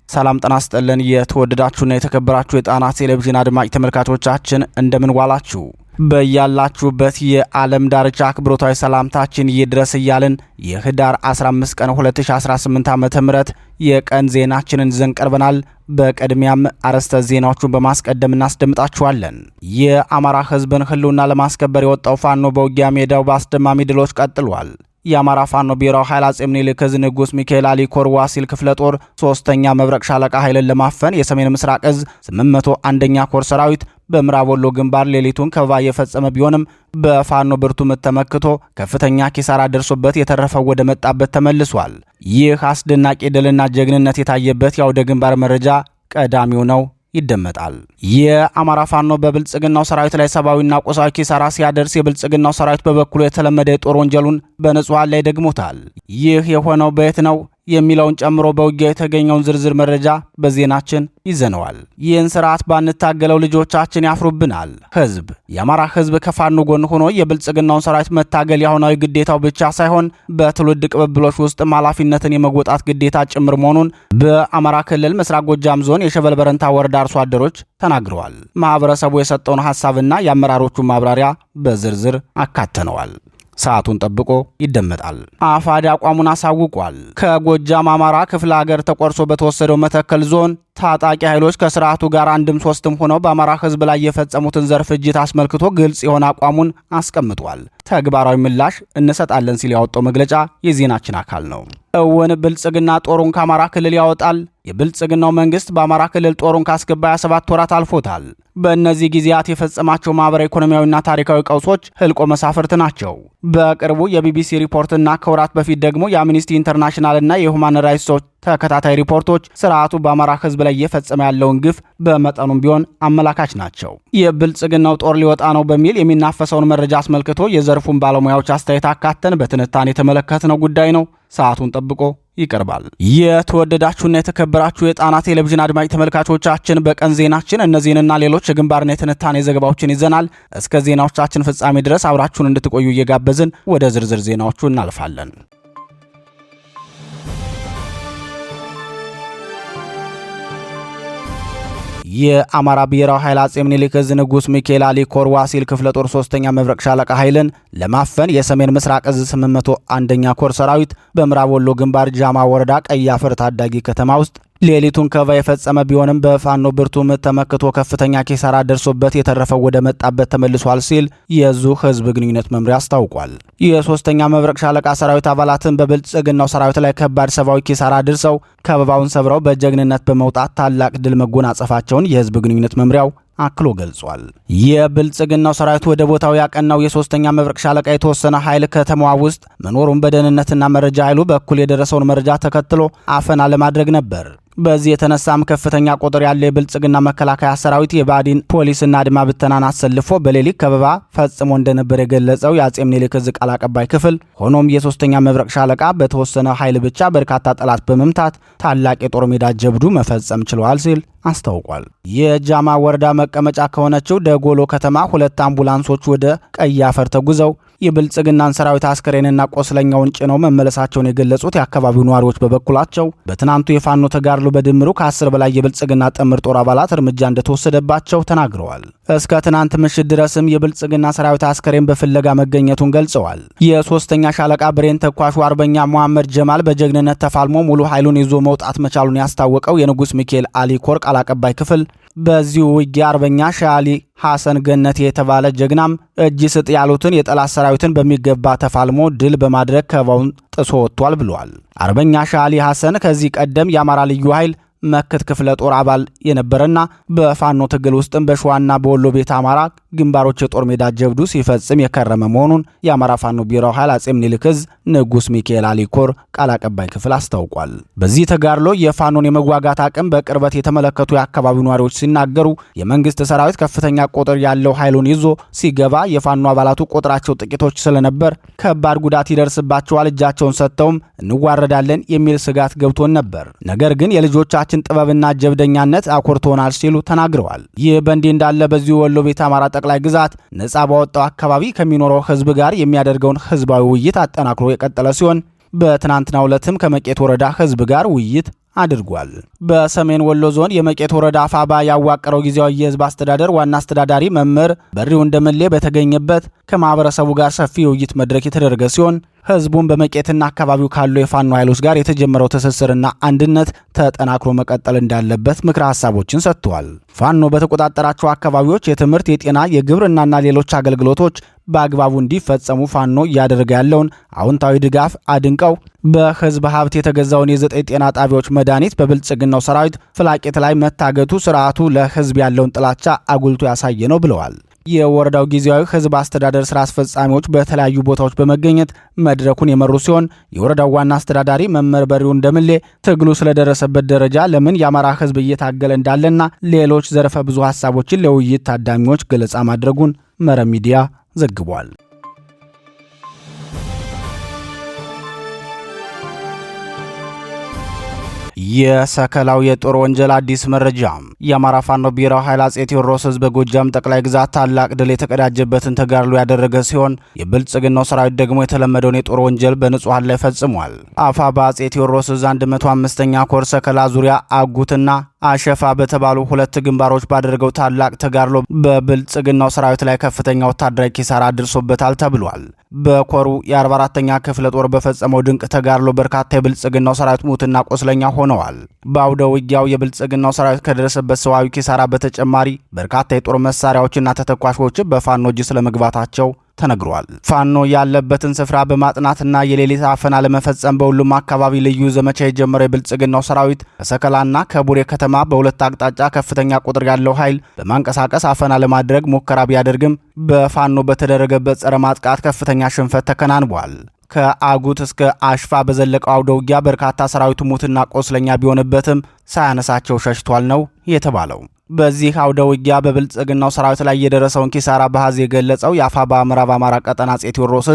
ሰላም ጤና ይስጥልን። የተወደዳችሁና የተከበራችሁ የጣና ቴሌቪዥን አድማጭ ተመልካቾቻችን እንደምን ዋላችሁ? በያላችሁበት የዓለም ዳርቻ አክብሮታዊ ሰላምታችን ይድረስ እያልን የህዳር 15 ቀን 2018 ዓ.ም የቀን ዜናችንን ይዘን ቀርበናል። በቅድሚያም አርዕስተ ዜናዎቹን በማስቀደም እናስደምጣችኋለን። የአማራ ህዝብን ህልውና ለማስከበር የወጣው ፋኖ በውጊያ ሜዳው በአስደማሚ ድሎች ቀጥሏል። የአማራ ፋኖ ብሔራዊ ኃይል አጼ ምኒልክ ዕዝ ንጉስ ሚካኤል አሊ ኮር ዋሲል ክፍለ ጦር 3ኛ መብረቅ ሻለቃ ኃይልን ለማፈን የሰሜን ምስራቅ ዕዝ 801ኛ ኮር ሰራዊት በምዕራብ ወሎ ግንባር ሌሊቱን ከበባ የፈጸመ ቢሆንም በፋኖ ብርቱ ምት ተመክቶ ከፍተኛ ኪሳራ ደርሶበት የተረፈው ወደ መጣበት ተመልሷል። ይህ አስደናቂ ድልና ጀግንነት የታየበት የአውደ ግንባር መረጃ ቀዳሚው ነው፣ ይደመጣል። የአማራ ፋኖ በብልጽግናው ሰራዊት ላይ ሰብአዊና ቁሳዊ ኪሳራ ሲያደርስ የብልጽግናው ሰራዊት በበኩሉ የተለመደ የጦር ወንጀሉን በንጹሃን ላይ ደግሞታል። ይህ የሆነው በየት ነው የሚለውን ጨምሮ በውጊያው የተገኘውን ዝርዝር መረጃ በዜናችን ይዘነዋል። ይህን ስርዓት ባንታገለው ልጆቻችን ያፍሩብናል። የአማራ ህዝብ ከፋኖ ጎን ሆኖ የብልጽግናውን ሰራዊት መታገል የአሁናዊ ግዴታው ብቻ ሳይሆን በትውልድ ቅብብሎች ውስጥም ኃላፊነትን የመወጣት ግዴታ ጭምር መሆኑን በአማራ ክልል ምስራቅ ጎጃም ዞን የሸበል በረንታ ወረዳ አርሶ አደሮች ተናግረዋል። ማህበረሰቡ የሰጠውን ሐሳብና የአመራሮቹን ማብራሪያ በዝርዝር አካተነዋል። ሰዓቱን ጠብቆ ይደመጣል። አፋድ አቋሙን አሳውቋል። ከጎጃም አማራ ክፍለ ሀገር ተቆርሶ በተወሰደው መተከል ዞን ታጣቂ ኃይሎች ከስርዓቱ ጋር አንድም ሶስትም ሆነው በአማራ ህዝብ ላይ የፈጸሙትን ዘር ፍጅት አስመልክቶ ግልጽ የሆነ አቋሙን አስቀምጧል። ተግባራዊ ምላሽ እንሰጣለን ሲል ያወጣው መግለጫ የዜናችን አካል ነው። እውን ብልጽግና ጦሩን ከአማራ ክልል ያወጣል? የብልጽግናው መንግስት በአማራ ክልል ጦሩን ካስገባ 27 ወራት አልፎታል። በእነዚህ ጊዜያት የፈጸማቸው ማህበራዊ፣ ኢኮኖሚያዊና ታሪካዊ ቀውሶች ህልቆ መሳፍርት ናቸው። በቅርቡ የቢቢሲ ሪፖርትና ከወራት በፊት ደግሞ የአምኒስቲ ኢንተርናሽናልና የሁማን ራይትስ ዎች ተከታታይ ሪፖርቶች ስርዓቱ በአማራ ህዝብ ላይ እየፈጸመ ያለውን ግፍ በመጠኑም ቢሆን አመላካች ናቸው። የብልጽግናው ጦር ሊወጣ ነው በሚል የሚናፈሰውን መረጃ አስመልክቶ የዘርፉን ባለሙያዎች አስተያየት አካተን በትንታኔ የተመለከትነው ጉዳይ ነው። ሰዓቱን ጠብቆ ይቀርባል። የተወደዳችሁና የተከበራችሁ የጣና ቴሌቪዥን አድማጭ ተመልካቾቻችን በቀን ዜናችን እነዚህንና ሌሎች የግንባርና የትንታኔ ዘገባዎችን ይዘናል። እስከ ዜናዎቻችን ፍጻሜ ድረስ አብራችሁን እንድትቆዩ እየጋበዝን ወደ ዝርዝር ዜናዎቹ እናልፋለን። የአማራ ብሔራዊ ኃይል አጼ ምኒልክ ዕዝ ንጉስ ሚካኤል አሊ ኮር ዋሲል ክፍለ ጦር 3ኛ መብረቅ ሻለቃ ኃይልን ለማፈን የሰሜን ምስራቅ ዕዝ 801ኛ ኮር ሰራዊት በምዕራብ ወሎ ግንባር ጃማ ወረዳ ቀይ አፈር ታዳጊ ከተማ ውስጥ ሌሊቱን ከበባ የፈጸመ ቢሆንም በፋኖ ብርቱ ምት ተመክቶ ከፍተኛ ኪሳራ ደርሶበት የተረፈው ወደ መጣበት ተመልሷል ሲል የዙ ህዝብ ግንኙነት መምሪያ አስታውቋል። የ3ኛ መብረቅ ሻለቃ ሰራዊት አባላትን በብልጽግናው ሰራዊት ላይ ከባድ ሰብአዊ ኪሳራ አድርሰው ከበባውን ሰብረው በጀግንነት በመውጣት ታላቅ ድል መጎናጸፋቸውን የህዝብ ግንኙነት መምሪያው አክሎ ገልጿል። የብልጽግናው ሰራዊት ወደ ቦታው ያቀናው የ3ኛ መብረቅ ሻለቃ የተወሰነ ኃይል ከተማዋ ውስጥ መኖሩን በደህንነትና መረጃ ኃይሉ በኩል የደረሰውን መረጃ ተከትሎ አፈና ለማድረግ ነበር። በዚህ የተነሳም ከፍተኛ ቁጥር ያለ የብልጽግና መከላከያ ሰራዊት የባዲን ፖሊስና አድማ ብተናን አሰልፎ በሌሊት ከበባ ፈጽሞ እንደነበር የገለጸው የአጼ ምኒልክ ዕዝ ቃል አቀባይ ክፍል፣ ሆኖም የ3ኛ መብረቅ ሻለቃ በተወሰነ ኃይል ብቻ በርካታ ጠላት በመምታት ታላቅ የጦር ሜዳ ጀብዱ መፈጸም ችለዋል ሲል አስታውቋል። የጃማ ወረዳ መቀመጫ ከሆነችው ደጎሎ ከተማ 2 አምቡላንሶች ወደ ቀይ አፈር ተጉዘው የብልጽግናን ሰራዊት አስከሬንና ቆስለኛውን ጭነው መመለሳቸውን የገለጹት የአካባቢው ነዋሪዎች በበኩላቸው በትናንቱ የፋኖ ተጋድሎ በድምሩ ከ10 በላይ የብልጽግና ጥምር ጦር አባላት እርምጃ እንደተወሰደባቸው ተናግረዋል። እስከ ትናንት ምሽት ድረስም የብልጽግና ሰራዊት አስከሬን በፍለጋ መገኘቱን ገልጸዋል። የ3ኛ ሻለቃ ብሬን ተኳሹ አርበኛ መሐመድ ጀማል በጀግንነት ተፋልሞ ሙሉ ኃይሉን ይዞ መውጣት መቻሉን ያስታወቀው የንጉስ ሚካኤል አሊ ኮር ቃል አቀባይ ክፍል በዚሁ ውጊያ አርበኛ ሻሊ ሐሰን ገነቴ የተባለ ጀግናም እጅ ስጥ ያሉትን የጠላት ሰራዊትን በሚገባ ተፋልሞ ድል በማድረግ ከበባውን ጥሶ ወጥቷል ብሏል። አርበኛ ሻሊ ሐሰን ከዚህ ቀደም የአማራ ልዩ ኃይል መክት ክፍለ ጦር አባል የነበረና በፋኖ ትግል ውስጥም በሸዋና በወሎ ቤተ አማራ ግንባሮች የጦር ሜዳ ጀብዱ ሲፈጽም የከረመ መሆኑን የአማራ ፋኖ ብሔራዊ ኃይል አጼ ምኒልክ ዕዝ ንጉስ ሚካኤል አሊ ኮር ቃል አቀባይ ክፍል አስታውቋል። በዚህ ተጋድሎ የፋኖን የመዋጋት አቅም በቅርበት የተመለከቱ የአካባቢው ነዋሪዎች ሲናገሩ የመንግስት ሰራዊት ከፍተኛ ቁጥር ያለው ኃይሉን ይዞ ሲገባ የፋኖ አባላቱ ቁጥራቸው ጥቂቶች ስለነበር ከባድ ጉዳት ይደርስባቸዋል፣ እጃቸውን ሰጥተውም እንዋረዳለን የሚል ስጋት ገብቶን ነበር። ነገር ግን የልጆቻችን ጥበብና ጀብደኛነት አኮርቶናል ሲሉ ተናግረዋል። ይህ በእንዲህ እንዳለ በዚሁ ወሎ ቤተ አማራ ጠቅላይ ግዛት ነጻ ባወጣው አካባቢ ከሚኖረው ህዝብ ጋር የሚያደርገውን ህዝባዊ ውይይት አጠናክሮ የቀጠለ ሲሆን በትናንትናው ዕለትም ከመቄት ወረዳ ህዝብ ጋር ውይይት አድርጓል። በሰሜን ወሎ ዞን የመቄት ወረዳ አፋባ ያዋቀረው ጊዜያዊ የህዝብ አስተዳደር ዋና አስተዳዳሪ መምህር በሪው እንደምሌ በተገኘበት ከማህበረሰቡ ጋር ሰፊ የውይይት መድረክ የተደረገ ሲሆን ህዝቡን በመቄትና አካባቢው ካሉ የፋኖ ኃይሎች ጋር የተጀመረው ትስስርና አንድነት ተጠናክሮ መቀጠል እንዳለበት ምክረ ሀሳቦችን ሰጥተዋል። ፋኖ በተቆጣጠራቸው አካባቢዎች የትምህርት፣ የጤና፣ የግብርናና ሌሎች አገልግሎቶች በአግባቡ እንዲፈጸሙ ፋኖ እያደረገ ያለውን አዎንታዊ ድጋፍ አድንቀው በህዝብ ሀብት የተገዛውን የ9 ጤና ጣቢያዎች መድኃኒት በብልጽግናው ሰራዊት ፍላቄት ላይ መታገቱ ስርዓቱ ለህዝብ ያለውን ጥላቻ አጉልቶ ያሳየ ነው ብለዋል። የወረዳው ጊዜያዊ ህዝብ አስተዳደር ስራ አስፈጻሚዎች በተለያዩ ቦታዎች በመገኘት መድረኩን የመሩ ሲሆን የወረዳው ዋና አስተዳዳሪ መምህር በሪው እንደምሌ ትግሉ ስለደረሰበት ደረጃ፣ ለምን የአማራ ህዝብ እየታገለ እንዳለና ሌሎች ዘርፈ ብዙ ሀሳቦችን ለውይይት ታዳሚዎች ገለጻ ማድረጉን መረብ ሚዲያ ዘግቧል። የሰከላው የጦር ወንጀል አዲስ መረጃ። የአማራ ፋኖ ብሔራዊ ኃይል አጼ ቴዎድሮስ ህዝብ በጎጃም ጠቅላይ ግዛት ታላቅ ድል የተቀዳጀበትን ተጋድሎ ያደረገ ሲሆን የብልጽግናው ሰራዊት ደግሞ የተለመደውን የጦር ወንጀል በንጹሃን ላይ ፈጽሟል። አፋባ አጼ ቴዎድሮስ 105ኛ ኮር ሰከላ ዙሪያ አጉትና አሸፋ በተባሉ ሁለት ግንባሮች ባደረገው ታላቅ ተጋድሎ በብልጽግናው ሰራዊት ላይ ከፍተኛ ወታደራዊ ኪሳራ አድርሶበታል ተብሏል። በኮሩ የ44ኛ ክፍለ ጦር በፈጸመው ድንቅ ተጋድሎ በርካታ የብልጽግናው ሰራዊት ሙትና ቆስለኛ ሆነዋል። በአውደ ውጊያው የብልጽግናው ሰራዊት ከደረሰበት ሰዋዊ ኪሳራ በተጨማሪ በርካታ የጦር መሳሪያዎችና ተተኳሾች በፋኖ እጅ ስለመግባታቸው ተነግሯል። ፋኖ ያለበትን ስፍራ በማጥናትና የሌሊት አፈና ለመፈጸም በሁሉም አካባቢ ልዩ ዘመቻ የጀመረው የብልጽግናው ሰራዊት ከሰከላና ከቡሬ ከተማ በሁለት አቅጣጫ ከፍተኛ ቁጥር ያለው ኃይል በማንቀሳቀስ አፈና ለማድረግ ሙከራ ቢያደርግም በፋኖ በተደረገበት ጸረ ማጥቃት ከፍተኛ ሽንፈት ተከናንቧል። ከአጉት እስከ አሽፋ በዘለቀው አውደ ውጊያ በርካታ ሰራዊቱ ሙትና ቆስለኛ ቢሆንበትም ሳያነሳቸው ሸሽቷል ነው የተባለው። በዚህ አውደ ውጊያ በብልጽግናው ሰራዊት ላይ የደረሰውን ኪሳራ በአሃዝ የገለጸው የአፋባ ምዕራብ አማራ ቀጠና አጼ ቴዎድሮስ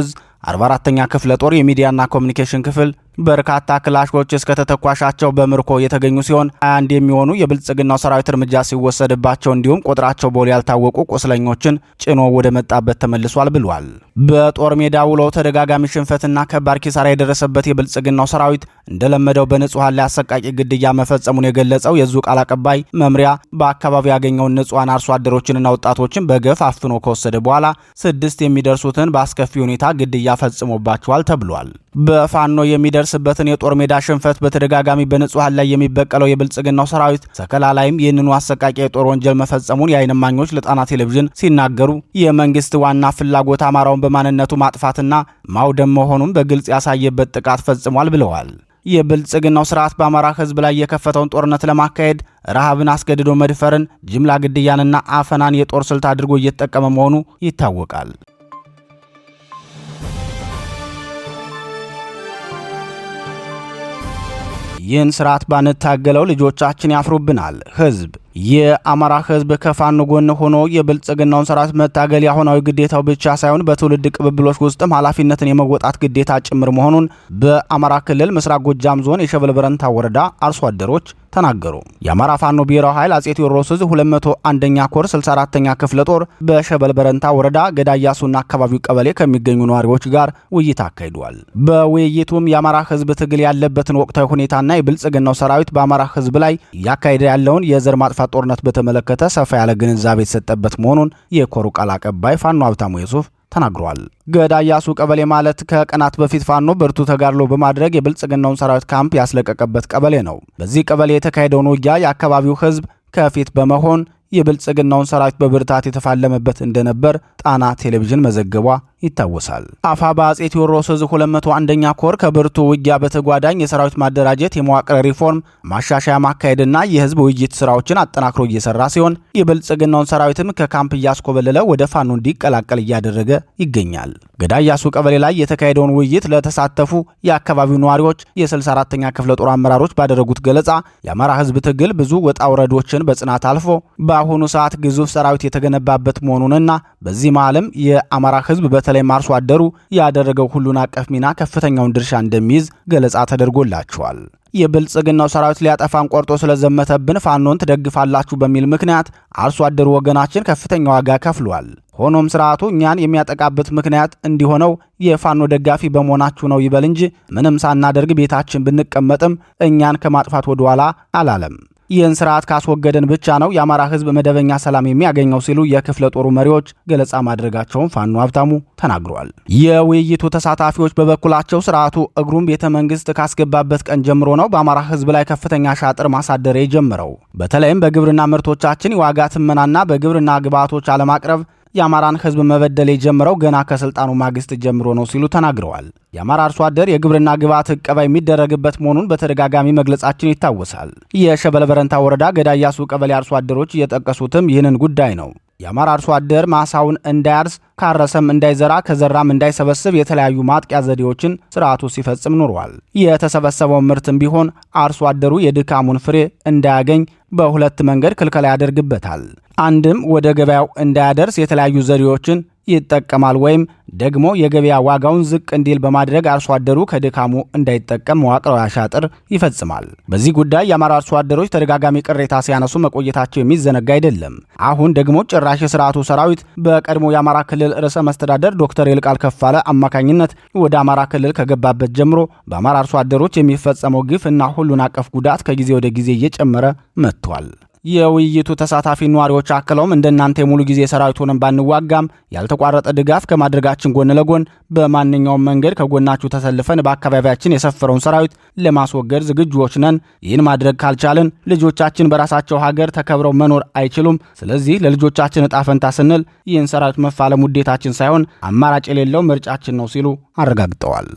44ኛ ክፍለ ጦር የሚዲያና ኮሚኒኬሽን ክፍል በርካታ ክላሾች እስከ ተተኳሻቸው በምርኮ የተገኙ ሲሆን 21 የሚሆኑ የብልጽግናው ሰራዊት እርምጃ ሲወሰድባቸው እንዲሁም ቁጥራቸው በውል ያልታወቁ ቁስለኞችን ጭኖ ወደ መጣበት ተመልሷል ብሏል። በጦር ሜዳ ውሎ ተደጋጋሚ ሽንፈትና ከባድ ኪሳራ የደረሰበት የብልጽግናው ሰራዊት እንደለመደው በንጹሃን ላይ አሰቃቂ ግድያ መፈጸሙን የገለጸው የዙ ቃል አቀባይ መምሪያ በአካባቢው ያገኘውን ንጹሃን አርሶ አደሮችንና ወጣቶችን በገፍ አፍኖ ከወሰደ በኋላ 6 የሚደርሱትን በአስከፊ ሁኔታ ግድያ ፈጽሞባቸዋል ተብሏል። በፋኖ የሚደርስበትን የጦር ሜዳ ሽንፈት በተደጋጋሚ በንጹሃን ላይ የሚበቀለው የብልጽግናው ሰራዊት ሰከላ ላይም ይህንኑ አሰቃቂ የጦር ወንጀል መፈጸሙን የዓይን እማኞች ለጣና ቴሌቪዥን ሲናገሩ የመንግስት ዋና ፍላጎት አማራውን በማንነቱ ማጥፋትና ማውደም መሆኑን በግልጽ ያሳየበት ጥቃት ፈጽሟል ብለዋል። የብልጽግናው ስርዓት በአማራ ህዝብ ላይ የከፈተውን ጦርነት ለማካሄድ ረሃብን፣ አስገድዶ መድፈርን፣ ጅምላ ግድያንና አፈናን የጦር ስልት አድርጎ እየተጠቀመ መሆኑ ይታወቃል። ይህን ስርዓት ባንታገለው ልጆቻችን ያፍሩብናል። የአማራ ህዝብ ከፋኖ ጎን ሆኖ የብልጽግናውን ሰራዊት መታገል የአሁናዊ ግዴታው ብቻ ሳይሆን በትውልድ ቅብብሎች ውስጥም ኃላፊነትን የመወጣት ግዴታ ጭምር መሆኑን በአማራ ክልል ምስራቅ ጎጃም ዞን የሸበል በረንታ ወረዳ አርሶ አደሮች ተናገሩ። የአማራ ፋኖ ብሔራዊ ኃይል አጼ ቴዎድሮስ 201ኛ ኮር 64ኛ ክፍለ ጦር በሸበል በረንታ ወረዳ ገዳያሱና አካባቢው ቀበሌ ከሚገኙ ነዋሪዎች ጋር ውይይት አካሂዷል። በውይይቱም የአማራ ህዝብ ትግል ያለበትን ወቅታዊ ሁኔታና የብልጽግናው ሰራዊት በአማራ ህዝብ ላይ እያካሄደ ያለውን የዘር ማጥፋት ጦርነት በተመለከተ ሰፋ ያለ ግንዛቤ የተሰጠበት መሆኑን የኮሩ ቃል አቀባይ ፋኖ ሀብታሙ የሱፍ ተናግሯል። ገዳያሱ ቀበሌ ማለት ከቀናት በፊት ፋኖ ብርቱ ተጋድሎ በማድረግ የብልጽግናውን ሰራዊት ካምፕ ያስለቀቀበት ቀበሌ ነው። በዚህ ቀበሌ የተካሄደውን ውጊያ የአካባቢው ህዝብ ከፊት በመሆን የብልጽግናውን ሰራዊት በብርታት የተፋለመበት እንደነበር ጣና ቴሌቪዥን መዘገቧ ይታወሳል። አፋባ አጼ ቴዎድሮስ 201ኛ ኮር ከብርቱ ውጊያ በተጓዳኝ የሰራዊት ማደራጀት፣ የመዋቅር ሪፎርም ማሻሻያ ማካሄድና የህዝብ ውይይት ስራዎችን አጠናክሮ እየሰራ ሲሆን የብልጽግናውን ሰራዊትም ከካምፕ እያስኮበለለ ወደ ፋኖ እንዲቀላቀል እያደረገ ይገኛል። ገዳያሱ ቀበሌ ላይ የተካሄደውን ውይይት ለተሳተፉ የአካባቢው ነዋሪዎች የ64ኛ ክፍለ ጦር አመራሮች ባደረጉት ገለጻ የአማራ ህዝብ ትግል ብዙ ወጣ ውረዶችን በጽናት አልፎ በአሁኑ ሰዓት ግዙፍ ሰራዊት የተገነባበት መሆኑንና በዚህ መዓልም የአማራ ህዝብ በተለይ አርሶ አደሩ ያደረገው ሁሉን አቀፍ ሚና ከፍተኛውን ድርሻ እንደሚይዝ ገለጻ ተደርጎላቸዋል። የብልጽግናው ሰራዊት ሊያጠፋን ቆርጦ ስለዘመተብን ፋኖን ትደግፋላችሁ በሚል ምክንያት አርሶ አደሩ ወገናችን ከፍተኛ ዋጋ ከፍሏል። ሆኖም ስርዓቱ እኛን የሚያጠቃበት ምክንያት እንዲሆነው የፋኖ ደጋፊ በመሆናችሁ ነው ይበል እንጂ ምንም ሳናደርግ ቤታችን ብንቀመጥም እኛን ከማጥፋት ወደኋላ አላለም። ይህን ስርዓት ካስወገደን ብቻ ነው የአማራ ህዝብ መደበኛ ሰላም የሚያገኘው ሲሉ የክፍለ ጦሩ መሪዎች ገለጻ ማድረጋቸውን ፋኖ ሀብታሙ ተናግረዋል። የውይይቱ ተሳታፊዎች በበኩላቸው ስርዓቱ እግሩን ቤተ መንግስት ካስገባበት ቀን ጀምሮ ነው በአማራ ህዝብ ላይ ከፍተኛ ሻጥር ማሳደር የጀመረው። በተለይም በግብርና ምርቶቻችን የዋጋ ትመናና በግብርና ግብዓቶች አለማቅረብ የአማራን ህዝብ መበደል የጀመረው ገና ከስልጣኑ ማግስት ጀምሮ ነው ሲሉ ተናግረዋል። የአማራ አርሶ አደር የግብርና ግብዓት እቀባ የሚደረግበት መሆኑን በተደጋጋሚ መግለጻችን ይታወሳል። የሸበል በረንታ ወረዳ ገዳያሱ ቀበሌ አርሶ አደሮች እየጠቀሱትም ይህንን ጉዳይ ነው። የአማራ አርሶ አደር ማሳውን እንዳያርስ፣ ካረሰም እንዳይዘራ፣ ከዘራም እንዳይሰበስብ የተለያዩ ማጥቂያ ዘዴዎችን ስርዓቱ ሲፈጽም ኑሯል። የተሰበሰበው ምርትም ቢሆን አርሶ አደሩ የድካሙን ፍሬ እንዳያገኝ በሁለት መንገድ ክልከላ ያደርግበታል። አንድም ወደ ገበያው እንዳያደርስ የተለያዩ ዘዴዎችን ይጠቀማል፣ ወይም ደግሞ የገበያ ዋጋውን ዝቅ እንዲል በማድረግ አርሶ አደሩ ከድካሙ እንዳይጠቀም መዋቅራዊ አሻጥር ይፈጽማል። በዚህ ጉዳይ የአማራ አርሶ አደሮች ተደጋጋሚ ቅሬታ ሲያነሱ መቆየታቸው የሚዘነጋ አይደለም። አሁን ደግሞ ጭራሽ የስርዓቱ ሰራዊት በቀድሞ የአማራ ክልል ርዕሰ መስተዳደር ዶክተር ይልቃል ከፋለ አማካኝነት ወደ አማራ ክልል ከገባበት ጀምሮ በአማራ አርሶ አደሮች የሚፈጸመው ግፍ እና ሁሉን አቀፍ ጉዳት ከጊዜ ወደ ጊዜ እየጨመረ መጥቷል። የውይይቱ ተሳታፊ ነዋሪዎች አክለውም እንደናንተ የሙሉ ጊዜ ሰራዊት ሆነን ባንዋጋም ያልተቋረጠ ድጋፍ ከማድረጋችን ጎን ለጎን በማንኛውም መንገድ ከጎናችሁ ተሰልፈን በአካባቢያችን የሰፈረውን ሰራዊት ለማስወገድ ዝግጁዎች ነን። ይህን ማድረግ ካልቻልን ልጆቻችን በራሳቸው ሀገር ተከብረው መኖር አይችሉም። ስለዚህ ለልጆቻችን እጣ ፈንታ ስንል ይህን ሰራዊት መፋለም ውዴታችን ሳይሆን አማራጭ የሌለው ምርጫችን ነው ሲሉ አረጋግጠዋል።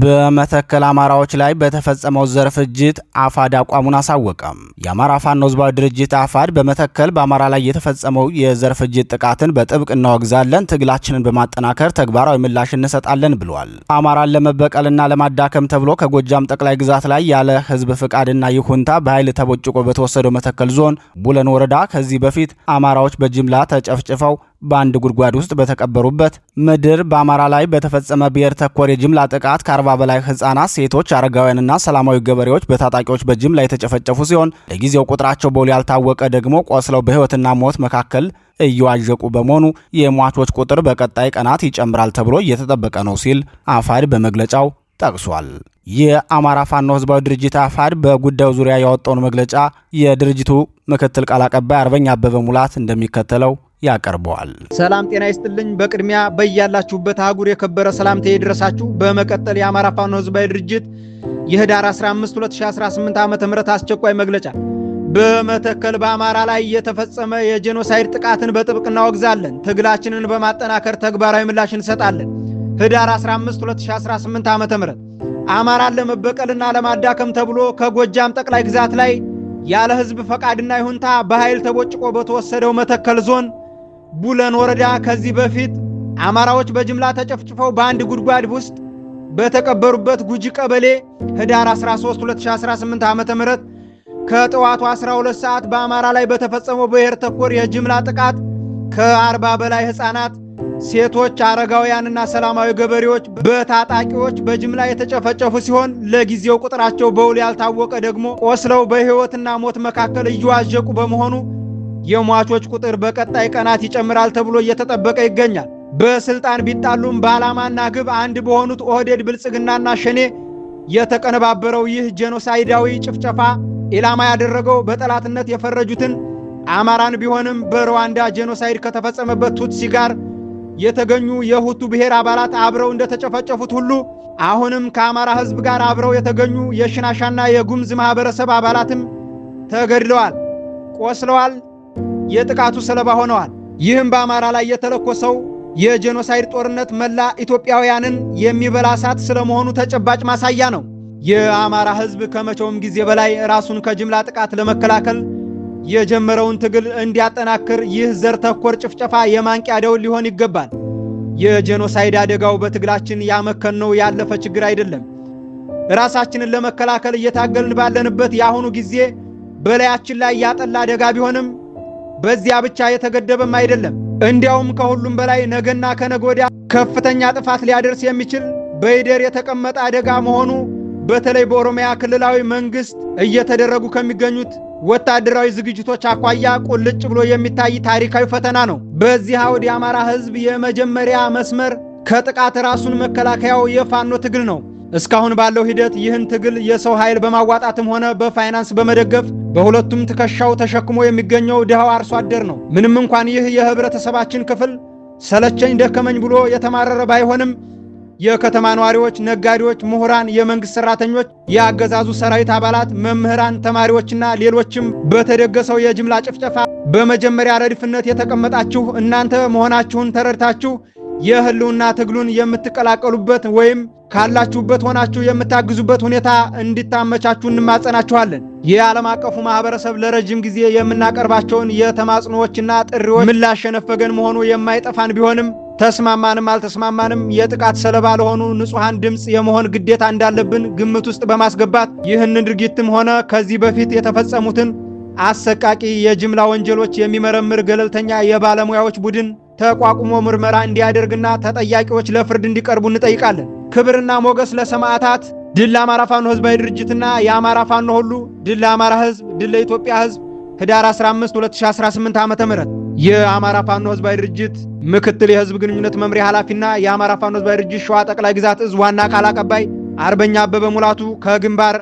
በመተከል አማራዎች ላይ በተፈጸመው ዘር ፍጅት አፋድ አቋሙን አሳወቀም። የአማራ ፋኖ ህዝባዊ ድርጅት አፋድ በመተከል በአማራ ላይ የተፈጸመው የዘር ፍጅት ጥቃትን በጥብቅ እናወግዛለን፣ ትግላችንን በማጠናከር ተግባራዊ ምላሽ እንሰጣለን ብሏል። አማራን ለመበቀልና ለማዳከም ተብሎ ከጎጃም ጠቅላይ ግዛት ላይ ያለ ህዝብ ፍቃድና ይሁንታ በኃይል ተቦጭቆ በተወሰደው መተከል ዞን ቡለን ወረዳ ከዚህ በፊት አማራዎች በጅምላ ተጨፍጭፈው በአንድ ጉድጓድ ውስጥ በተቀበሩበት ምድር በአማራ ላይ በተፈጸመ ብሔር ተኮር የጅምላ ጥቃት ከ40 በላይ ህጻናት፣ ሴቶች፣ አረጋውያንና ሰላማዊ ገበሬዎች በታጣቂዎች በጅምላ የተጨፈጨፉ ሲሆን ለጊዜው ቁጥራቸው በውል ያልታወቀ ደግሞ ቆስለው በህይወትና ሞት መካከል እየዋዠቁ በመሆኑ የሟቾች ቁጥር በቀጣይ ቀናት ይጨምራል ተብሎ እየተጠበቀ ነው ሲል አፋድ በመግለጫው ጠቅሷል። የአማራ ፋኖ ህዝባዊ ድርጅት አፋድ በጉዳዩ ዙሪያ ያወጣውን መግለጫ የድርጅቱ ምክትል ቃል አቀባይ አርበኛ አበበ ሙላት እንደሚከተለው ያቀርበዋል። ሰላም ጤና ይስጥልኝ። በቅድሚያ በያላችሁበት አህጉር የከበረ ሰላምታ ይድረሳችሁ። በመቀጠል የአማራ ፋኖ ህዝባዊ ድርጅት የህዳር 15 2018 ዓ.ም አስቸኳይ መግለጫ። በመተከል በአማራ ላይ የተፈጸመ የጄኖሳይድ ጥቃትን በጥብቅ እናወግዛለን፣ ትግላችንን በማጠናከር ተግባራዊ ምላሽ እንሰጣለን። ህዳር 15 2018 ዓ.ም አማራን ለመበቀልና ለማዳከም ተብሎ ከጎጃም ጠቅላይ ግዛት ላይ ያለ ህዝብ ፈቃድና ይሁንታ በኃይል ተቦጭቆ በተወሰደው መተከል ዞን ቡለን ወረዳ ከዚህ በፊት አማራዎች በጅምላ ተጨፍጭፈው በአንድ ጉድጓድ ውስጥ በተቀበሩበት ጉጂ ቀበሌ ህዳር 13 2018 ዓ.ም ከጠዋቱ 12 ሰዓት በአማራ ላይ በተፈጸመው ብሔር ተኮር የጅምላ ጥቃት ከ40 በላይ ህፃናት፣ ሴቶች፣ አረጋውያንና ሰላማዊ ገበሬዎች በታጣቂዎች በጅምላ የተጨፈጨፉ ሲሆን ለጊዜው ቁጥራቸው በውል ያልታወቀ ደግሞ ቆስለው በህይወትና ሞት መካከል እየዋዠቁ በመሆኑ የሟቾች ቁጥር በቀጣይ ቀናት ይጨምራል ተብሎ እየተጠበቀ ይገኛል። በስልጣን ቢጣሉም በዓላማና ግብ አንድ በሆኑት ኦህዴድ ብልጽግናና ሸኔ የተቀነባበረው ይህ ጄኖሳይዳዊ ጭፍጨፋ ኢላማ ያደረገው በጠላትነት የፈረጁትን አማራን ቢሆንም በሩዋንዳ ጄኖሳይድ ከተፈጸመበት ቱትሲ ጋር የተገኙ የሁቱ ብሔር አባላት አብረው እንደተጨፈጨፉት ሁሉ አሁንም ከአማራ ህዝብ ጋር አብረው የተገኙ የሽናሻና የጉምዝ ማህበረሰብ አባላትም ተገድለዋል፣ ቆስለዋል፣ የጥቃቱ ሰለባ ሆነዋል። ይህም በአማራ ላይ የተለኮሰው የጄኖሳይድ ጦርነት መላ ኢትዮጵያውያንን የሚበላ እሳት ስለመሆኑ ተጨባጭ ማሳያ ነው። የአማራ ህዝብ ከመቼውም ጊዜ በላይ ራሱን ከጅምላ ጥቃት ለመከላከል የጀመረውን ትግል እንዲያጠናክር ይህ ዘር ተኮር ጭፍጨፋ የማንቂያ ደወል ሊሆን ይገባል። የጄኖሳይድ አደጋው በትግላችን ያመከነው ያለፈ ችግር አይደለም። ራሳችንን ለመከላከል እየታገልን ባለንበት የአሁኑ ጊዜ በላያችን ላይ ያጠላ አደጋ ቢሆንም በዚያ ብቻ የተገደበም አይደለም። እንዲያውም ከሁሉም በላይ ነገና ከነገ ወዲያ ከፍተኛ ጥፋት ሊያደርስ የሚችል በይደር የተቀመጠ አደጋ መሆኑ በተለይ በኦሮሚያ ክልላዊ መንግስት እየተደረጉ ከሚገኙት ወታደራዊ ዝግጅቶች አኳያ ቁልጭ ብሎ የሚታይ ታሪካዊ ፈተና ነው። በዚህ አውድ የአማራ ህዝብ የመጀመሪያ መስመር ከጥቃት ራሱን መከላከያው የፋኖ ትግል ነው። እስካሁን ባለው ሂደት ይህን ትግል የሰው ኃይል በማዋጣትም ሆነ በፋይናንስ በመደገፍ በሁለቱም ትከሻው ተሸክሞ የሚገኘው ድሃው አርሶ አደር ነው። ምንም እንኳን ይህ የህብረተሰባችን ክፍል ሰለቸኝ ደከመኝ ብሎ የተማረረ ባይሆንም የከተማ ነዋሪዎች፣ ነጋዴዎች፣ ምሁራን፣ የመንግስት ሰራተኞች፣ የአገዛዙ ሰራዊት አባላት፣ መምህራን፣ ተማሪዎችና ሌሎችም በተደገሰው የጅምላ ጭፍጨፋ በመጀመሪያ ረድፍነት የተቀመጣችሁ እናንተ መሆናችሁን ተረድታችሁ የህልውና ትግሉን የምትቀላቀሉበት ወይም ካላችሁበት ሆናችሁ የምታግዙበት ሁኔታ እንድታመቻችሁ እንማጸናችኋለን። የዓለም አቀፉ ማህበረሰብ ለረጅም ጊዜ የምናቀርባቸውን የተማጽኖዎችና ጥሪዎች ምላሽ የነፈገን መሆኑ የማይጠፋን ቢሆንም ተስማማንም አልተስማማንም የጥቃት ሰለባ ለሆኑ ንጹሃን ድምጽ የመሆን ግዴታ እንዳለብን ግምት ውስጥ በማስገባት ይህንን ድርጊትም ሆነ ከዚህ በፊት የተፈጸሙትን አሰቃቂ የጅምላ ወንጀሎች የሚመረምር ገለልተኛ የባለሙያዎች ቡድን ተቋቁሞ ምርመራ እንዲያደርግና ተጠያቂዎች ለፍርድ እንዲቀርቡ እንጠይቃለን። ክብርና ሞገስ ለሰማዕታት። ድል ለአማራ ፋኖ ህዝባዊ ድርጅትና የአማራ ፋኖ ሁሉ። ድል ለአማራ ህዝብ፣ ድል ለኢትዮጵያ ህዝብ። ህዳር 15 2018 ዓ.ም የአማራ ፋኖ ህዝባዊ ድርጅት ምክትል የህዝብ ግንኙነት መምሪያ ኃላፊና የአማራ ፋኖ ህዝባዊ ድርጅት ሸዋ ጠቅላይ ግዛት እዝ ዋና ቃል አቀባይ አርበኛ አበበ ሙላቱ ከግንባር።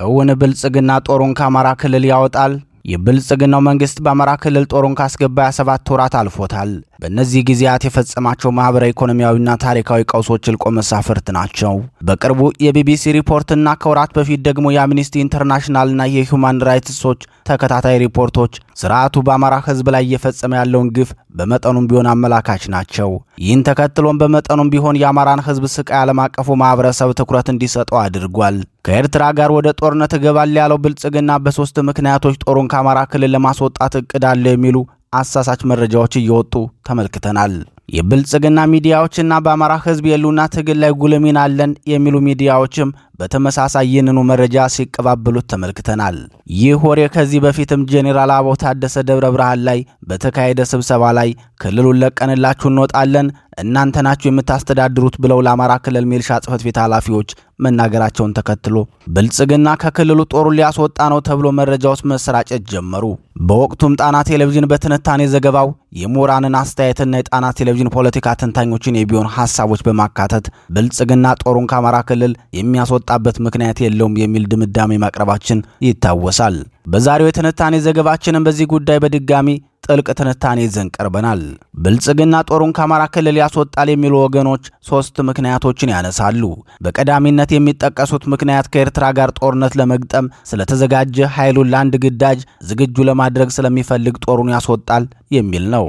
እውን ብልጽግና ጦሩን ከአማራ ክልል ያወጣል? የብልጽግናው መንግስት በአማራ ክልል ጦሩን ካስገባ 7 ወራት አልፎታል። በእነዚህ ጊዜያት የፈጸማቸው ማህበራዊ፣ ኢኮኖሚያዊና ታሪካዊ ቀውሶች እልቆ መሳፍርት ናቸው። በቅርቡ የቢቢሲ ሪፖርትና ከወራት በፊት ደግሞ የአምኒስቲ ኢንተርናሽናልና የሂውማን ራይትስ ዎች ተከታታይ ሪፖርቶች ስርዓቱ በአማራ ህዝብ ላይ እየፈጸመ ያለውን ግፍ በመጠኑም ቢሆን አመላካች ናቸው። ይህን ተከትሎም በመጠኑም ቢሆን የአማራን ህዝብ ስቃይ ዓለም አቀፉ ማህበረሰብ ትኩረት እንዲሰጠው አድርጓል። ከኤርትራ ጋር ወደ ጦርነት እገባለሁ ያለው ብልጽግና በ3 ምክንያቶች ጦሩን ከአማራ ክልል ለማስወጣት እቅድ አለ የሚሉ አሳሳች መረጃዎች እየወጡ ተመልክተናል። የብልጽግና ሚዲያዎችና በአማራ ህዝብ የሉና ትግል ላይ ጉልህ ሚና አለን የሚሉ ሚዲያዎችም በተመሳሳይ ይህንኑ መረጃ ሲቀባበሉት ተመልክተናል። ይህ ወሬ ከዚህ በፊትም ጄኔራል አበባው ታደሰ ደብረ ብርሃን ላይ በተካሄደ ስብሰባ ላይ ክልሉን ለቀንላችሁ እንወጣለን እናንተ ናችሁ የምታስተዳድሩት ብለው ለአማራ ክልል ሚልሻ ጽሕፈት ቤት ኃላፊዎች መናገራቸውን ተከትሎ ብልጽግና ከክልሉ ጦሩን ሊያስወጣ ነው ተብሎ መረጃዎች መሰራጨት ጀመሩ። በወቅቱም ጣና ቴሌቪዥን በትንታኔ ዘገባው የምሁራንን አስተያየትና የጣና ቴሌቪዥን ፖለቲካ ተንታኞችን የቢሆን ሐሳቦች በማካተት ብልጽግና ጦሩን ከአማራ ክልል የሚያስወጣበት ምክንያት የለውም የሚል ድምዳሜ ማቅረባችን ይታወሳል። በዛሬው የትንታኔ ዘገባችንን በዚህ ጉዳይ በድጋሚ ጥልቅ ትንታኔ ይዘን ቀርበናል። ብልጽግና ጦሩን ከአማራ ክልል ያስወጣል የሚሉ ወገኖች 3 ምክንያቶችን ያነሳሉ። በቀዳሚነት የሚጠቀሱት ምክንያት ከኤርትራ ጋር ጦርነት ለመግጠም ስለተዘጋጀ ኃይሉን ለአንድ ግዳጅ ዝግጁ ለማድረግ ስለሚፈልግ ጦሩን ያስወጣል የሚል ነው።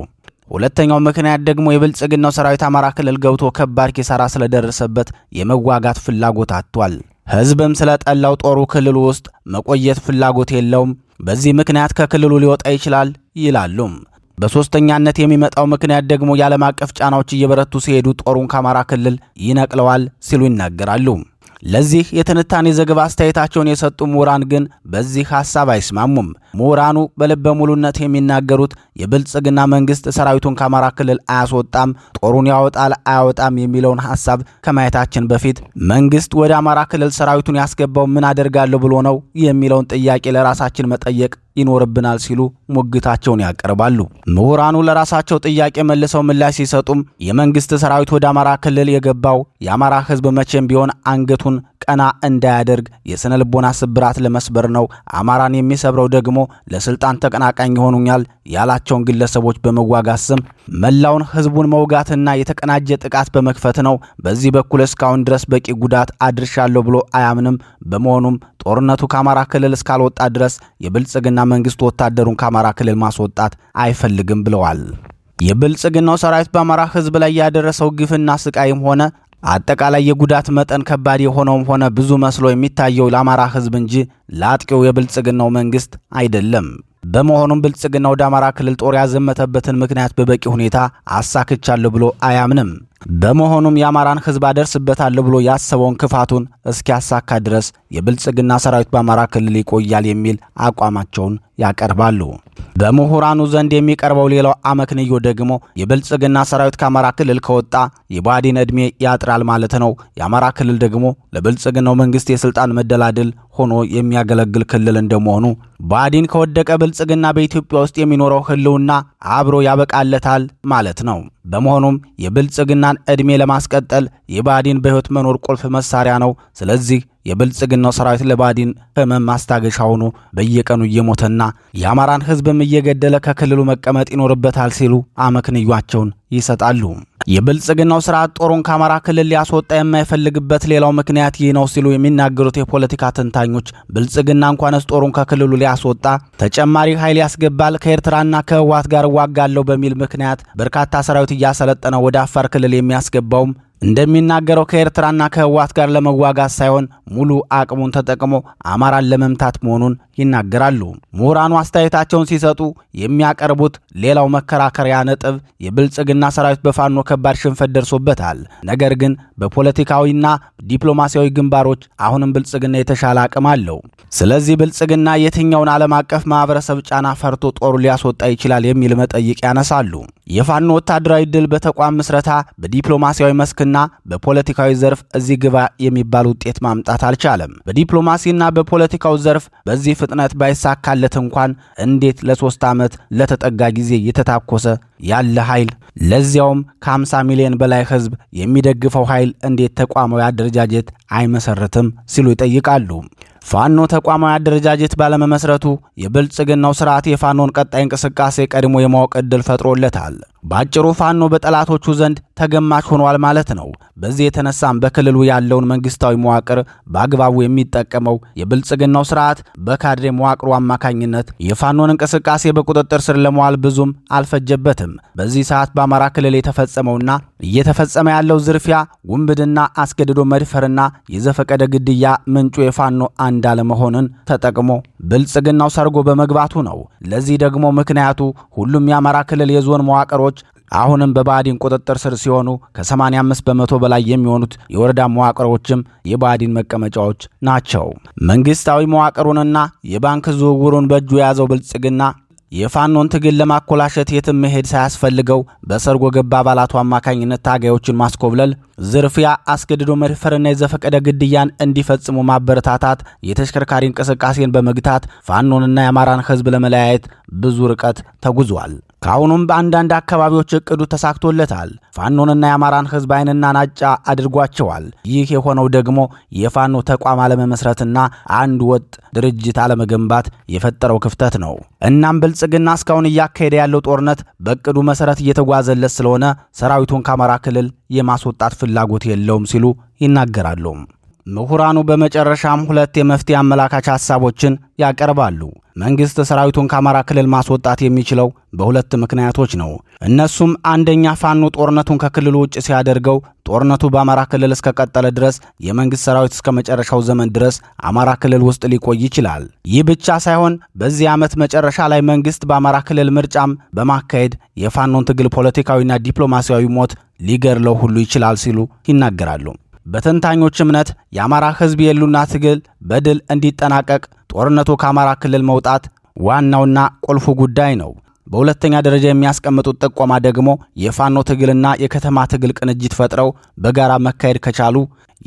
ሁለተኛው ምክንያት ደግሞ የብልጽግናው ሰራዊት አማራ ክልል ገብቶ ከባድ ኪሳራ ስለደረሰበት የመዋጋት ፍላጎት አጥቷል። ህዝብም ስለጠላው ጦሩ ክልሉ ውስጥ መቆየት ፍላጎት የለውም። በዚህ ምክንያት ከክልሉ ሊወጣ ይችላል ይላሉ። በሶስተኛነት የሚመጣው ምክንያት ደግሞ የዓለም አቀፍ ጫናዎች እየበረቱ ሲሄዱ ጦሩን ከአማራ ክልል ይነቅለዋል ሲሉ ይናገራሉ። ለዚህ የትንታኔ ዘገባ አስተያየታቸውን የሰጡ ምሁራን ግን በዚህ ሐሳብ አይስማሙም። ምሁራኑ በልበ ሙሉነት የሚናገሩት የብልጽግና መንግስት ሰራዊቱን ከአማራ ክልል አያስወጣም፣ ጦሩን ያወጣል አያወጣም የሚለውን ሐሳብ ከማየታችን በፊት መንግስት ወደ አማራ ክልል ሰራዊቱን ያስገባው ምን አደርጋለሁ ብሎ ነው የሚለውን ጥያቄ ለራሳችን መጠየቅ ይኖርብናል ሲሉ ሙግታቸውን ያቀርባሉ። ምሁራኑ ለራሳቸው ጥያቄ መልሰው ምላሽ ሲሰጡም የመንግስት ሰራዊት ወደ አማራ ክልል የገባው የአማራ ህዝብ መቼም ቢሆን አንገቱን ቀና እንዳያደርግ የስነ ልቦና ስብራት ለመስበር ነው። አማራን የሚሰብረው ደግሞ ለስልጣን ተቀናቃኝ ይሆኑኛል ያላቸውን ግለሰቦች በመዋጋት ስም መላውን ህዝቡን መውጋትና የተቀናጀ ጥቃት በመክፈት ነው። በዚህ በኩል እስካሁን ድረስ በቂ ጉዳት አድርሻለሁ ብሎ አያምንም። በመሆኑም ጦርነቱ ከአማራ ክልል እስካልወጣ ድረስ የብልጽግና መንግስት ወታደሩን ከአማራ ክልል ማስወጣት አይፈልግም ብለዋል። የብልጽግናው ሰራዊት በአማራ ህዝብ ላይ ያደረሰው ግፍና ስቃይም ሆነ አጠቃላይ የጉዳት መጠን ከባድ የሆነውም ሆነ ብዙ መስሎ የሚታየው ለአማራ ህዝብ እንጂ ለአጥቂው የብልጽግናው መንግስት አይደለም። በመሆኑም ብልጽግና ወደ አማራ ክልል ጦር ያዘመተበትን ምክንያት በበቂ ሁኔታ አሳክቻለሁ ብሎ አያምንም። በመሆኑም የአማራን ህዝብ አደርስበታለሁ ብሎ ያሰበውን ክፋቱን እስኪያሳካ ድረስ የብልጽግና ሰራዊት በአማራ ክልል ይቆያል የሚል አቋማቸውን ያቀርባሉ። በምሁራኑ ዘንድ የሚቀርበው ሌላው አመክንዮ ደግሞ የብልጽግና ሰራዊት ከአማራ ክልል ከወጣ የብአዴን ዕድሜ ያጥራል ማለት ነው። የአማራ ክልል ደግሞ ለብልጽግናው መንግስት የስልጣን መደላድል ሆኖ የሚያገለግል ክልል እንደመሆኑ ብአዴን ከወደቀ ብልጽግና በኢትዮጵያ ውስጥ የሚኖረው ህልውና አብሮ ያበቃለታል ማለት ነው። በመሆኑም የብልጽግናን ዕድሜ ለማስቀጠል የብአዴን በህይወት መኖር ቁልፍ መሳሪያ ነው። ስለዚህ የብልጽግናው ሰራዊት ለብአዴን ህመም ማስታገሻ ሆኖ በየቀኑ እየሞተና የአማራን ህዝብም እየገደለ ከክልሉ መቀመጥ ይኖርበታል ሲሉ አመክንዮአቸውን ይሰጣሉ። የብልጽግናው ስርዓት ጦሩን ከአማራ ክልል ሊያስወጣ የማይፈልግበት ሌላው ምክንያት ይህ ነው ሲሉ የሚናገሩት የፖለቲካ ተንታኞች ብልጽግና እንኳንስ ጦሩን ከክልሉ ሊያስወጣ ተጨማሪ ኃይል ያስገባል፣ ከኤርትራና ከህወሓት ጋር እዋጋለሁ በሚል ምክንያት በርካታ ሰራዊት እያሰለጠነ ወደ አፋር ክልል የሚያስገባውም እንደሚናገረው ከኤርትራና ከህወሓት ጋር ለመዋጋት ሳይሆን ሙሉ አቅሙን ተጠቅሞ አማራን ለመምታት መሆኑን ይናገራሉ። ምሁራኑ አስተያየታቸውን ሲሰጡ የሚያቀርቡት ሌላው መከራከሪያ ነጥብ የብልጽግና ሰራዊት በፋኖ ከባድ ሽንፈት ደርሶበታል። ነገር ግን በፖለቲካዊና ዲፕሎማሲያዊ ግንባሮች አሁንም ብልጽግና የተሻለ አቅም አለው። ስለዚህ ብልጽግና የትኛውን ዓለም አቀፍ ማህበረሰብ ጫና ፈርቶ ጦሩ ሊያስወጣ ይችላል የሚል መጠይቅ ያነሳሉ። የፋኖ ወታደራዊ ድል በተቋም ምስረታ በዲፕሎማሲያዊ መስክና በፖለቲካዊ ዘርፍ እዚህ ግባ የሚባል ውጤት ማምጣት አልቻለም። በዲፕሎማሲና በፖለቲካው ዘርፍ በዚህ ፍጥነት ባይሳካለት እንኳን እንዴት ለ3 ዓመት ለተጠጋ ጊዜ የተታኮሰ ያለ ኃይል ለዚያውም ከ50 ሚሊዮን በላይ ህዝብ የሚደግፈው ኃይል እንዴት ተቋማዊ አደረጃጀት አይመሰርትም ሲሉ ይጠይቃሉ። ፋኖ ተቋማዊ አደረጃጀት ባለመመስረቱ የብልጽግናው ስርዓት የፋኖን ቀጣይ እንቅስቃሴ ቀድሞ የማወቅ ዕድል ፈጥሮለታል። ባጭሩ ፋኖ በጠላቶቹ ዘንድ ተገማች ሆኗል ማለት ነው። በዚህ የተነሳም በክልሉ ያለውን መንግስታዊ መዋቅር በአግባቡ የሚጠቀመው የብልጽግናው ስርዓት በካድሬ መዋቅሩ አማካኝነት የፋኖን እንቅስቃሴ በቁጥጥር ስር ለመዋል ብዙም አልፈጀበትም። በዚህ ሰዓት በአማራ ክልል የተፈጸመውና እየተፈጸመ ያለው ዝርፊያ፣ ውንብድና፣ አስገድዶ መድፈርና የዘፈቀደ ግድያ ምንጩ የፋኖ አንድ አለመሆንን ተጠቅሞ ብልጽግናው ሰርጎ በመግባቱ ነው። ለዚህ ደግሞ ምክንያቱ ሁሉም የአማራ ክልል የዞን መዋቅሮች አሁንም በብአዴን ቁጥጥር ስር ሲሆኑ ከ85 በመቶ በላይ የሚሆኑት የወረዳ መዋቅሮችም የብአዴን መቀመጫዎች ናቸው። መንግስታዊ መዋቅሩንና የባንክ ዝውውሩን በእጁ የያዘው ብልጽግና የፋኖን ትግል ለማኮላሸት የትም መሄድ ሳያስፈልገው በሰርጎ ገባ አባላቱ አማካኝነት ታጋዮችን ማስኮብለል፣ ዝርፊያ፣ አስገድዶ መድፈርና የዘፈቀደ ግድያን እንዲፈጽሙ ማበረታታት፣ የተሽከርካሪ እንቅስቃሴን በመግታት ፋኖንና የአማራን ህዝብ ለመለያየት ብዙ ርቀት ተጉዟል። ከአሁኑም በአንዳንድ አካባቢዎች እቅዱ ተሳክቶለታል። ፋኖንና የአማራን ህዝብ ዓይንና ናጫ አድርጓቸዋል። ይህ የሆነው ደግሞ የፋኖ ተቋም አለመመስረትና አንድ ወጥ ድርጅት አለመገንባት የፈጠረው ክፍተት ነው። እናም ብልጽግና እስካሁን እያካሄደ ያለው ጦርነት በእቅዱ መሰረት እየተጓዘለት ስለሆነ ሰራዊቱን ከአማራ ክልል የማስወጣት ፍላጎት የለውም ሲሉ ይናገራሉ። ምሁራኑ በመጨረሻም ሁለት የመፍትሄ አመላካች ሐሳቦችን ያቀርባሉ። መንግስት ሰራዊቱን ከአማራ ክልል ማስወጣት የሚችለው በሁለት ምክንያቶች ነው። እነሱም አንደኛ፣ ፋኖ ጦርነቱን ከክልሉ ውጭ ሲያደርገው ጦርነቱ በአማራ ክልል እስከቀጠለ ድረስ የመንግስት ሰራዊት እስከ መጨረሻው ዘመን ድረስ አማራ ክልል ውስጥ ሊቆይ ይችላል። ይህ ብቻ ሳይሆን በዚህ ዓመት መጨረሻ ላይ መንግስት በአማራ ክልል ምርጫም በማካሄድ የፋኖን ትግል ፖለቲካዊና ዲፕሎማሲያዊ ሞት ሊገድለው ሁሉ ይችላል ሲሉ ይናገራሉ። በተንታኞች እምነት የአማራ ህዝብ የሉና ትግል በድል እንዲጠናቀቅ ጦርነቱ ከአማራ ክልል መውጣት ዋናውና ቁልፉ ጉዳይ ነው። በሁለተኛ ደረጃ የሚያስቀምጡት ጥቆማ ደግሞ የፋኖ ትግልና የከተማ ትግል ቅንጅት ፈጥረው በጋራ መካሄድ ከቻሉ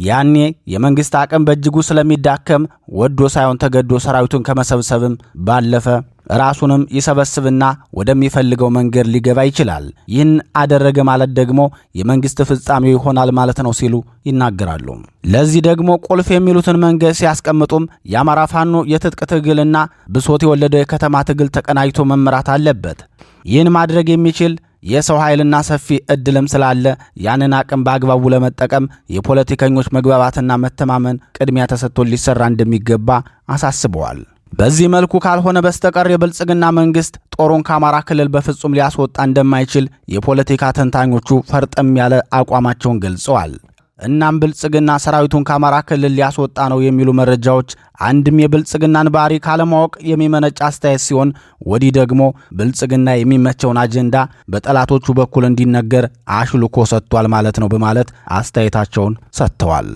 ያኔ የመንግስት አቅም በእጅጉ ስለሚዳከም ወዶ ሳይሆን ተገዶ ሰራዊቱን ከመሰብሰብም ባለፈ ራሱንም ይሰበስብና ወደሚፈልገው መንገድ ሊገባ ይችላል። ይህን አደረገ ማለት ደግሞ የመንግስት ፍጻሜው ይሆናል ማለት ነው ሲሉ ይናገራሉ። ለዚህ ደግሞ ቁልፍ የሚሉትን መንገድ ሲያስቀምጡም የአማራ ፋኖ የትጥቅ ትግልና ብሶት የወለደው የከተማ ትግል ተቀናጅቶ መመራት አለበት። ይህን ማድረግ የሚችል የሰው ኃይልና ሰፊ እድልም ስላለ ያንን አቅም በአግባቡ ለመጠቀም የፖለቲከኞች መግባባትና መተማመን ቅድሚያ ተሰጥቶ ሊሰራ እንደሚገባ አሳስበዋል። በዚህ መልኩ ካልሆነ በስተቀር የብልጽግና መንግስት ጦሩን ከአማራ ክልል በፍጹም ሊያስወጣ እንደማይችል የፖለቲካ ተንታኞቹ ፈርጠም ያለ አቋማቸውን ገልጸዋል። እናም ብልጽግና ሰራዊቱን ከአማራ ክልል ሊያስወጣ ነው የሚሉ መረጃዎች አንድም የብልጽግናን ባህሪ ካለማወቅ የሚመነጭ አስተያየት ሲሆን፣ ወዲህ ደግሞ ብልጽግና የሚመቸውን አጀንዳ በጠላቶቹ በኩል እንዲነገር አሽልኮ ሰጥቷል ማለት ነው በማለት አስተያየታቸውን ሰጥተዋል።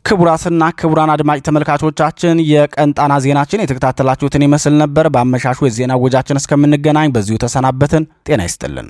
ክቡራትና ክቡራን አድማጭ ተመልካቾቻችን የቀን ጣና ዜናችን የተከታተላችሁትን ይመስል ነበር። በአመሻሹ የዜና ወጃችን እስከምንገናኝ በዚሁ ተሰናበትን። ጤና ይስጥልን።